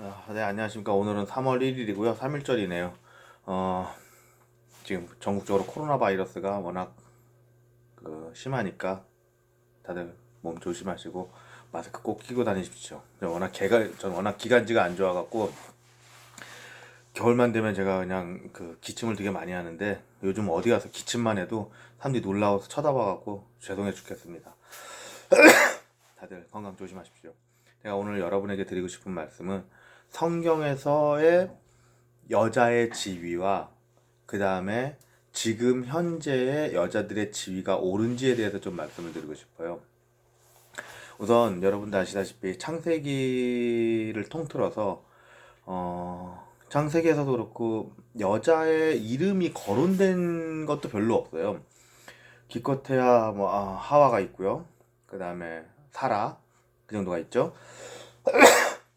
네, 안녕하십니까. 오늘은 3월 1일이고요. 3일절이네요. 지금 전국적으로 코로나 바이러스가 워낙 심하니까 다들 몸 조심하시고 마스크 꼭 끼고 다니십시오. 저는 워낙 기관지가 안 좋아갖고 겨울만 되면 제가 그냥 기침을 되게 많이 하는데 요즘 어디 가서 기침만 해도 사람들이 놀라워서 쳐다봐갖고 죄송해 죽겠습니다. 다들 건강 조심하십시오. 제가 오늘 여러분에게 드리고 싶은 말씀은 성경에서의 여자의 지위와 그 다음에 지금 현재의 여자들의 지위가 옳은지에 대해서 좀 말씀을 드리고 싶어요. 우선 여러분도 아시다시피 창세기를 통틀어서 창세기에서도 그렇고 여자의 이름이 거론된 것도 별로 없어요. 기껏해야 하와가 있고요. 그 다음에 사라 그 정도가 있죠.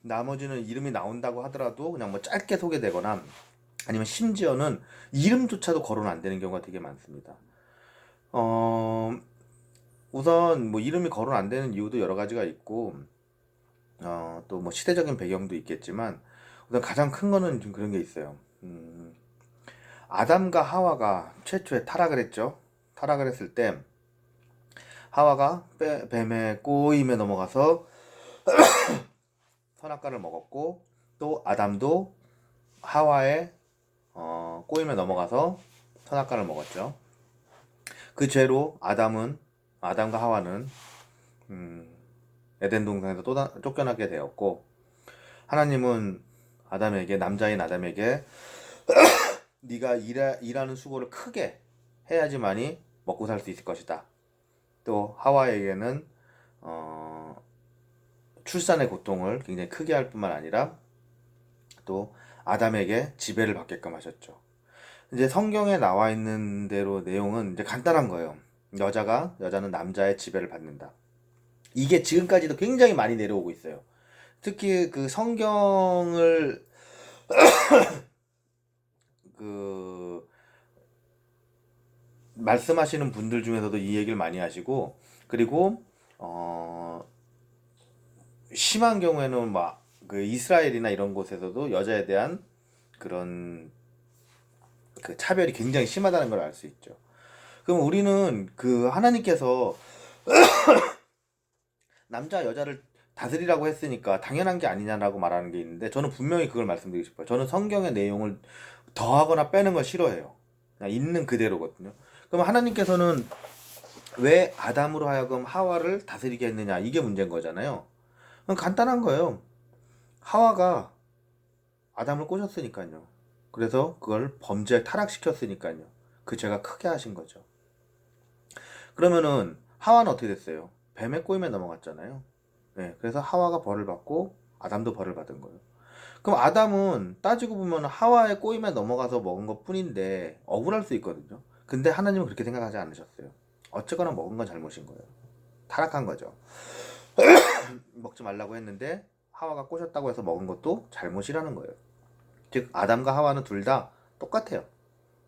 나머지는 이름이 나온다고 하더라도 그냥 짧게 소개되거나 아니면 심지어는 이름조차도 거론 안 되는 경우가 되게 많습니다. 어, 우선 이름이 거론 안 되는 이유도 여러 가지가 있고, 또 시대적인 배경도 있겠지만, 우선 가장 큰 거는 좀 그런 게 있어요. 아담과 하와가 최초에 타락을 했죠. 타락을 했을 때, 하와가 뱀의 꼬임에 넘어가서 선악과를 먹었고, 또 아담도 하와의 꼬임에 넘어가서 선악과를 먹었죠. 그 죄로 아담과 하와는 에덴 동산에서 또 쫓겨나게 되었고, 하나님은 남자인 아담에게 네가 일하는 수고를 크게 해야지만이 먹고 살 수 있을 것이다. 또 하와에게는 출산의 고통을 굉장히 크게 할 뿐만 아니라 또 아담에게 지배를 받게끔 하셨죠. 이제 성경에 나와 있는 대로 내용은 이제 간단한 거예요. 여자는 남자의 지배를 받는다. 이게 지금까지도 굉장히 많이 내려오고 있어요. 특히 그 성경을 그 말씀하시는 분들 중에서도 이 얘기를 많이 하시고, 그리고 심한 경우에는 그 이스라엘이나 이런 곳에서도 여자에 대한 그런 그 차별이 굉장히 심하다는 걸 알 수 있죠. 그럼 우리는 하나님께서 남자 여자를 다스리라고 했으니까 당연한 게 아니냐라고 말하는 게 있는데, 저는 분명히 그걸 말씀드리고 싶어요. 저는 성경의 내용을 더하거나 빼는 걸 싫어해요. 그냥 있는 그대로거든요. 그럼 하나님께서는 왜 아담으로 하여금 하와를 다스리게 했느냐, 이게 문제인 거잖아요. 그럼 간단한 거예요. 하와가 아담을 꼬셨으니까요. 그래서 그걸 범죄 타락시켰으니까요. 그 죄가 크게 하신 거죠. 그러면은 하와는 어떻게 됐어요? 뱀의 꼬임에 넘어갔잖아요. 네, 그래서 하와가 벌을 받고 아담도 벌을 받은 거예요. 그럼 아담은 따지고 보면 하와의 꼬임에 넘어가서 먹은 것 뿐인데 억울할 수 있거든요. 근데 하나님은 그렇게 생각하지 않으셨어요. 어쨌거나 먹은 건 잘못인 거예요. 타락한 거죠. 먹지 말라고 했는데 하와가 꼬셨다고 해서 먹은 것도 잘못이라는 거예요. 즉 아담과 하와는 둘 다 똑같아요.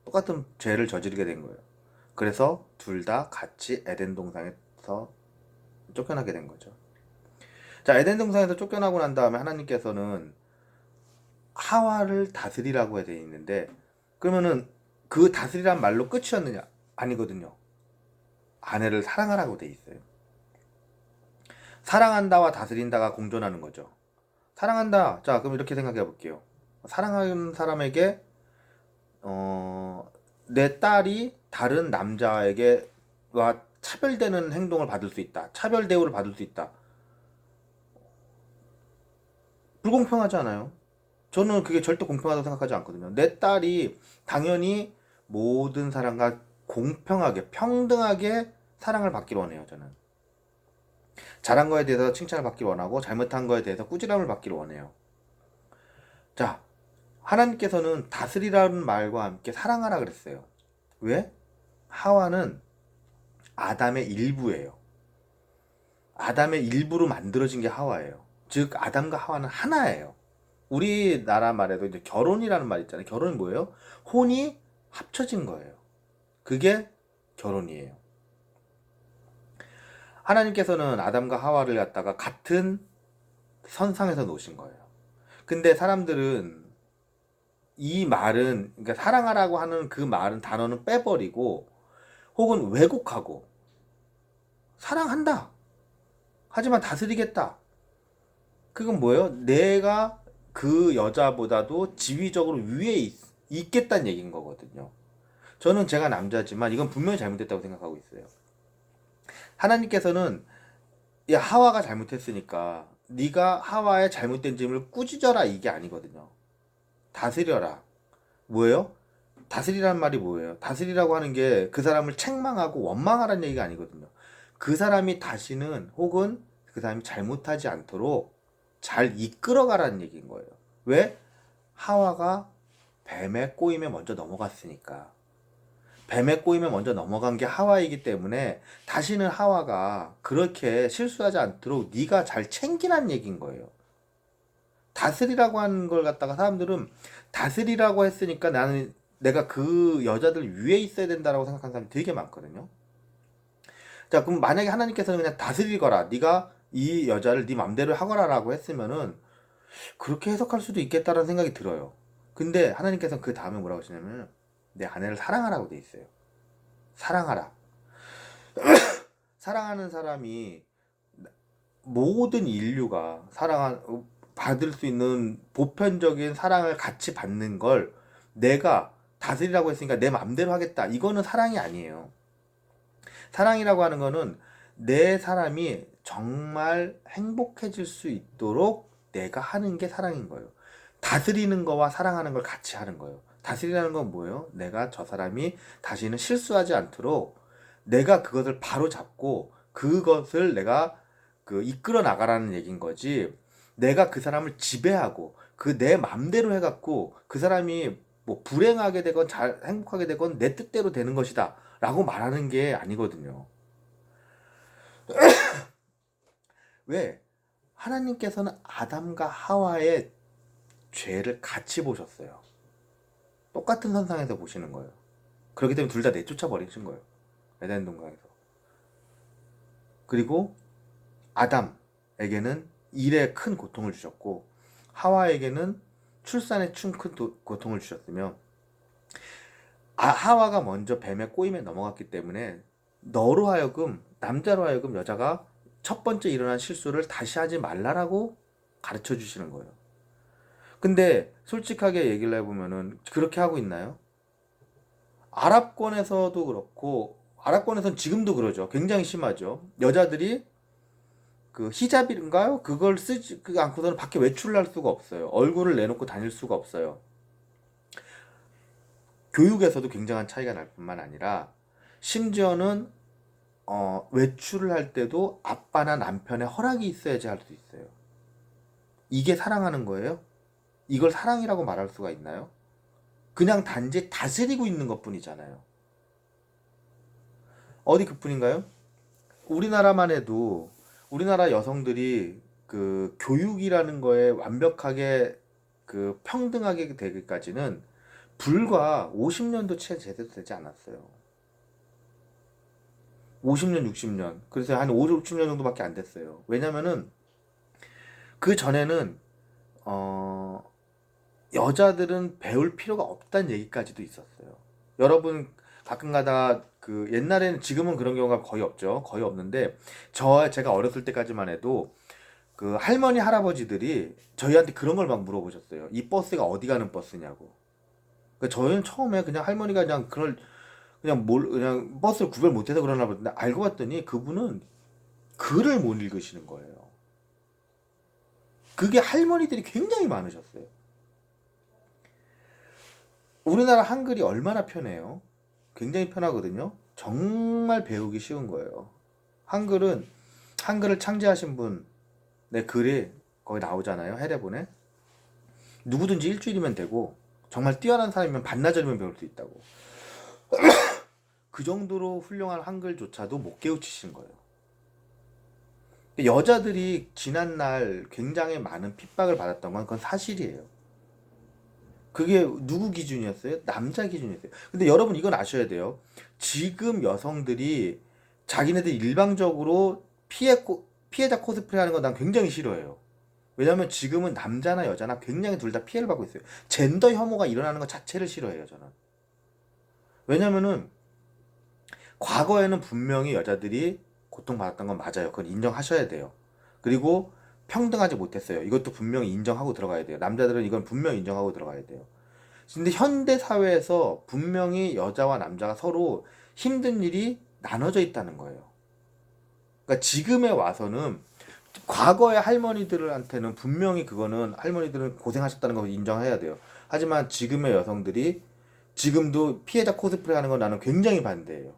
똑같은 죄를 저지르게 된 거예요. 그래서 둘 다 같이 에덴 동산에서 쫓겨나게 된 거죠. 자, 에덴 동산에서 쫓겨나고 난 다음에 하나님께서는 하와를 다스리라고 되어 있는데, 그러면은 그 다스리란 말로 끝이었느냐? 아니거든요. 아내를 사랑하라고 돼 있어요. 사랑한다와 다스린다가 공존하는 거죠. 사랑한다. 자, 그럼 이렇게 생각해 볼게요. 사랑하는 사람에게 내 딸이 다른 남자에게와 차별되는 행동을 받을 수 있다. 차별 대우를 받을 수 있다. 불공평하지 않아요? 저는 그게 절대 공평하다고 생각하지 않거든요. 내 딸이 당연히 모든 사람과 공평하게, 평등하게 사랑을 받기를 원해요, 저는. 잘한 거에 대해서 칭찬을 받기를 원하고, 잘못한 거에 대해서 꾸지람을 받기를 원해요. 자, 하나님께서는 다스리라는 말과 함께 사랑하라 그랬어요. 왜? 하와는 아담의 일부예요. 아담의 일부로 만들어진 게 하와예요. 즉, 아담과 하와는 하나예요. 우리나라 말에도 이제 결혼이라는 말 있잖아요. 결혼이 뭐예요? 혼이 합쳐진 거예요. 그게 결혼이에요. 하나님께서는 아담과 하와를 갖다가 같은 선상에서 놓으신 거예요. 근데 사람들은 이 말은, 그러니까 사랑하라고 하는 그 말은, 단어는 빼버리고 혹은 왜곡하고, 사랑한다, 하지만 다스리겠다, 그건 뭐예요? 내가 그 여자보다도 지위적으로 위에 있겠다는 얘기인 거거든요. 저는 제가 남자지만 이건 분명히 잘못됐다고 생각하고 있어요. 하나님께서는 야, 하와가 잘못했으니까 네가 하와의 잘못된 점을 꾸짖어라, 이게 아니거든요. 다스려라. 뭐예요? 다스리라는 말이 뭐예요? 다스리라고 하는 게 그 사람을 책망하고 원망하라는 얘기가 아니거든요. 그 사람이 다시는, 혹은 그 사람이 잘못하지 않도록 잘 이끌어가라는 얘기인 거예요. 왜? 하와가 뱀의 꼬임에 먼저 넘어갔으니까. 뱀의 꼬임에 먼저 넘어간 게 하와이기 때문에 다시는 하와가 그렇게 실수하지 않도록 네가 잘 챙기라는 얘기인 거예요. 다스리라고 하는 걸 갖다가 사람들은 다스리라고 했으니까 나는 내가 그 여자들 위에 있어야 된다라고 생각하는 사람이 되게 많거든요. 자, 그럼 만약에 하나님께서는 그냥 다스리거라, 네가 이 여자를 네 맘대로 하거라라고 했으면은 그렇게 해석할 수도 있겠다라는 생각이 들어요. 근데 하나님께서는 그 다음에 뭐라고 하시냐면 내 아내를 사랑하라고 돼 있어요. 사랑하라. 사랑하는 사람이, 모든 인류가 받을 수 있는 보편적인 사랑을 같이 받는 걸 내가 다스리라고 했으니까 내 맘대로 하겠다, 이거는 사랑이 아니에요. 사랑이라고 하는 거는 내 사람이 정말 행복해질 수 있도록 내가 하는 게 사랑인 거예요. 다스리는 거와 사랑하는 걸 같이 하는 거예요. 다스리라는 건 뭐예요? 내가 저 사람이 다시는 실수하지 않도록 내가 그것을 바로 잡고 그것을 내가 이끌어 나가라는 얘기인 거지. 내가 그 사람을 지배하고 그 내 맘대로 해갖고 그 사람이 뭐 불행하게 되건 잘 행복하게 되건 내 뜻대로 되는 것이다 라고 말하는 게 아니거든요. 왜? 하나님께서는 아담과 하와의 죄를 같이 보셨어요. 똑같은 선상에서 보시는 거예요. 그렇기 때문에 둘 다 내쫓아 버리신 거예요. 에덴 동산에서. 그리고 아담에게는 일에 큰 고통을 주셨고 하와에게는 출산에 큰 고통을 주셨으며, 하와가 먼저 뱀의 꼬임에 넘어갔기 때문에 너로 하여금, 남자로 하여금 여자가 첫 번째 일어난 실수를 다시 하지 말라라고 가르쳐 주시는 거예요. 근데 솔직하게 얘기를 해보면은 그렇게 하고 있나요? 아랍권에서도 그렇고, 아랍권에서는 지금도 그러죠. 굉장히 심하죠. 여자들이 그 히잡인가요? 그걸 쓰지 않고서는 밖에 외출을 할 수가 없어요. 얼굴을 내놓고 다닐 수가 없어요. 교육에서도 굉장한 차이가 날 뿐만 아니라 심지어는 외출을 할 때도 아빠나 남편의 허락이 있어야지 할 수 있어요. 이게 사랑하는 거예요? 이걸 사랑이라고 말할 수가 있나요? 그냥 단지 다스리고 있는 것뿐이잖아요. 어디 그뿐인가요? 우리나라만 해도 우리나라 여성들이 그 교육이라는 거에 완벽하게 평등하게 되기까지는 불과 50년도 채 제대로 되지 않았어요. 50년, 60년. 그래서 한 5, 60년 정도밖에 안 됐어요. 왜냐면은 그 전에는 여자들은 배울 필요가 없다는 얘기까지도 있었어요. 여러분 가끔가다 옛날에는, 지금은 그런 경우가 거의 없죠. 거의 없는데 제가 어렸을 때까지만 해도 그 할머니 할아버지들이 저희한테 그런 걸 막 물어보셨어요. 이 버스가 어디 가는 버스냐고. 그러니까 저희는 처음에 그냥 할머니가 그냥 버스를 구별 못해서 그러나 보는데 알고 봤더니 그분은 글을 못 읽으시는 거예요. 그게 할머니들이 굉장히 많으셨어요. 우리나라 한글이 얼마나 편해요? 굉장히 편하거든요. 정말 배우기 쉬운 거예요. 한글을 창제하신 분의 글이 거기 나오잖아요. 해례본에. 누구든지 일주일이면 되고 정말 뛰어난 사람이면 반나절이면 배울 수 있다고. 그 정도로 훌륭한 한글조차도 못 깨우치신 거예요. 여자들이 지난날 굉장히 많은 핍박을 받았던 건 그건 사실이에요. 그게 누구 기준이었어요? 남자 기준이었어요. 근데 여러분 이건 아셔야 돼요. 지금 여성들이 자기네들 일방적으로 피해자 코스프레 하는 건 난 굉장히 싫어해요. 왜냐면 지금은 남자나 여자나 굉장히 둘 다 피해를 받고 있어요. 젠더 혐오가 일어나는 것 자체를 싫어해요, 저는. 왜냐면은 과거에는 분명히 여자들이 고통받았던 건 맞아요. 그건 인정하셔야 돼요. 그리고 평등하지 못했어요. 이것도 분명히 인정하고 들어가야 돼요. 남자들은 이건 분명히 인정하고 들어가야 돼요. 근데 현대 사회에서 분명히 여자와 남자가 서로 힘든 일이 나눠져 있다는 거예요. 그러니까 지금에 와서는 과거의 할머니들한테는 분명히 그거는 할머니들은 고생하셨다는 걸 인정해야 돼요. 하지만 지금의 여성들이 지금도 피해자 코스프레 하는 건 나는 굉장히 반대예요.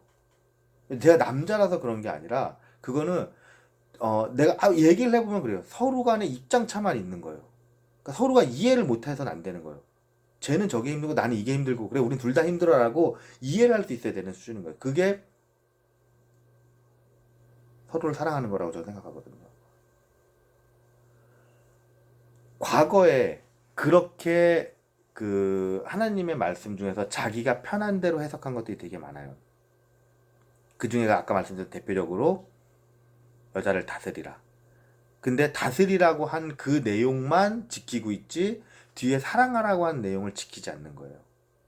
제가 남자라서 그런 게 아니라 그거는 내가 얘기를 해보면 그래요. 서로 간에 입장 차만 있는 거예요. 그러니까 서로가 이해를 못해서는 안 되는 거예요. 쟤는 저게 힘들고 나는 이게 힘들고 그래 우린 둘 다 힘들어라고 이해를 할 수 있어야 되는 수준인 거예요. 그게 서로를 사랑하는 거라고 저는 생각하거든요. 과거에 그렇게 그 하나님의 말씀 중에서 자기가 편한 대로 해석한 것들이 되게 많아요. 그 중에 아까 말씀드린 대표적으로 여자를 다스리라. 근데 다스리라고 한 그 내용만 지키고 있지 뒤에 사랑하라고 한 내용을 지키지 않는 거예요.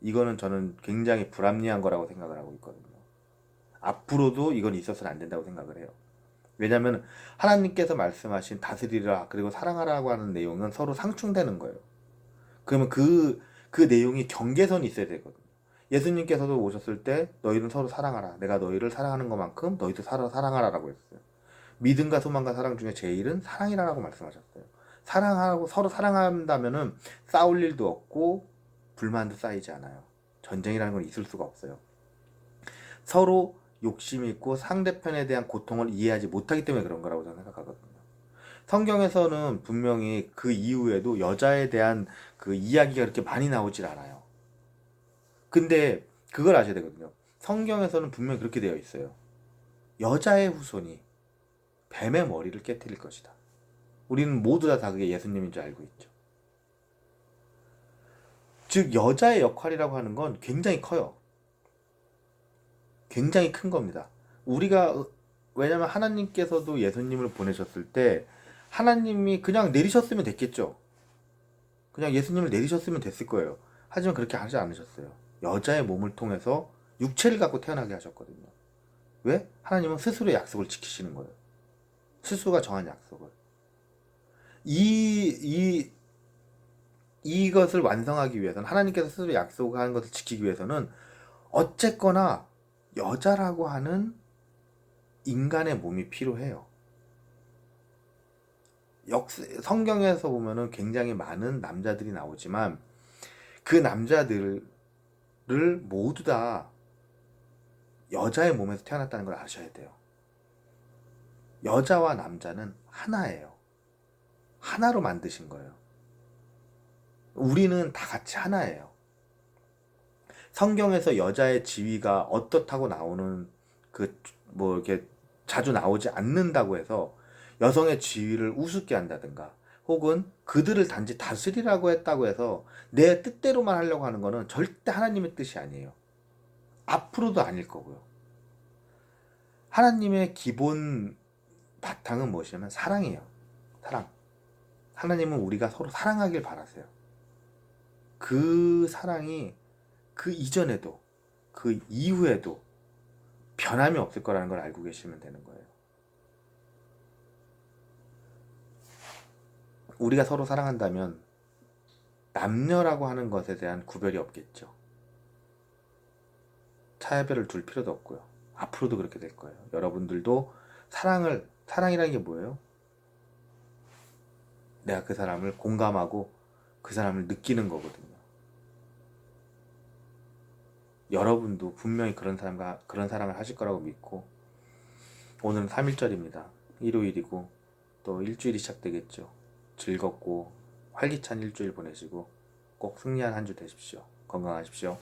이거는 저는 굉장히 불합리한 거라고 생각을 하고 있거든요. 앞으로도 이건 있어서는 안 된다고 생각을 해요. 왜냐하면 하나님께서 말씀하신 다스리라 그리고 사랑하라고 하는 내용은 서로 상충되는 거예요. 그러면 그 내용이 경계선이 있어야 되거든요. 예수님께서도 오셨을 때 너희는 서로 사랑하라. 내가 너희를 사랑하는 것만큼 너희도 서로 사랑하라라고 했어요. 믿음과 소망과 사랑 중에 제일은 사랑이라고 말씀하셨어요. 사랑하고 서로 사랑한다면은 싸울 일도 없고 불만도 쌓이지 않아요. 전쟁이라는 건 있을 수가 없어요. 서로 욕심이 있고 상대편에 대한 고통을 이해하지 못하기 때문에 그런 거라고 저는 생각하거든요. 성경에서는 분명히 그 이후에도 여자에 대한 그 이야기가 그렇게 많이 나오질 않아요. 근데 그걸 아셔야 되거든요. 성경에서는 분명히 그렇게 되어 있어요. 여자의 후손이 뱀의 머리를 깨뜨릴 것이다. 우리는 모두 다 그게 예수님인 줄 알고 있죠. 즉 여자의 역할이라고 하는 건 굉장히 커요. 굉장히 큰 겁니다. 우리가 왜냐면 하나님께서도 예수님을 보내셨을 때 하나님이 그냥 내리셨으면 됐겠죠. 그냥 예수님을 내리셨으면 됐을 거예요. 하지만 그렇게 하지 않으셨어요. 여자의 몸을 통해서 육체를 갖고 태어나게 하셨거든요. 왜? 하나님은 스스로의 약속을 지키시는 거예요. 스스로가 정한 약속을. 이 이것을 완성하기 위해서는 하나님께서 스스로 약속한 것을 지키기 위해서는 어쨌거나 여자라고 하는 인간의 몸이 필요해요. 성경에서 보면은 굉장히 많은 남자들이 나오지만 그 남자들을 모두 다 여자의 몸에서 태어났다는 걸 아셔야 돼요. 여자와 남자는 하나예요. 하나로 만드신 거예요. 우리는 다 같이 하나예요. 성경에서 여자의 지위가 어떻다고 나오는 그 뭐 이렇게 자주 나오지 않는다고 해서 여성의 지위를 우습게 한다든가 혹은 그들을 단지 다스리라고 했다고 해서 내 뜻대로만 하려고 하는 거는 절대 하나님의 뜻이 아니에요. 앞으로도 아닐 거고요. 하나님의 기본 바탕은 무엇이냐면 사랑이에요. 사랑. 하나님은 우리가 서로 사랑하길 바라세요. 그 사랑이 그 이전에도 그 이후에도 변함이 없을 거라는 걸 알고 계시면 되는 거예요. 우리가 서로 사랑한다면 남녀라고 하는 것에 대한 구별이 없겠죠. 차별을 둘 필요도 없고요. 앞으로도 그렇게 될 거예요. 여러분들도 사랑이라는 게 뭐예요? 내가 그 사람을 공감하고 그 사람을 느끼는 거거든요. 여러분도 분명히 그런 사랑을 하실 거라고 믿고 오늘은 3일절입니다. 일요일이고 또 일주일이 시작되겠죠. 즐겁고 활기찬 일주일 보내시고 꼭 승리한 한 주 되십시오. 건강하십시오.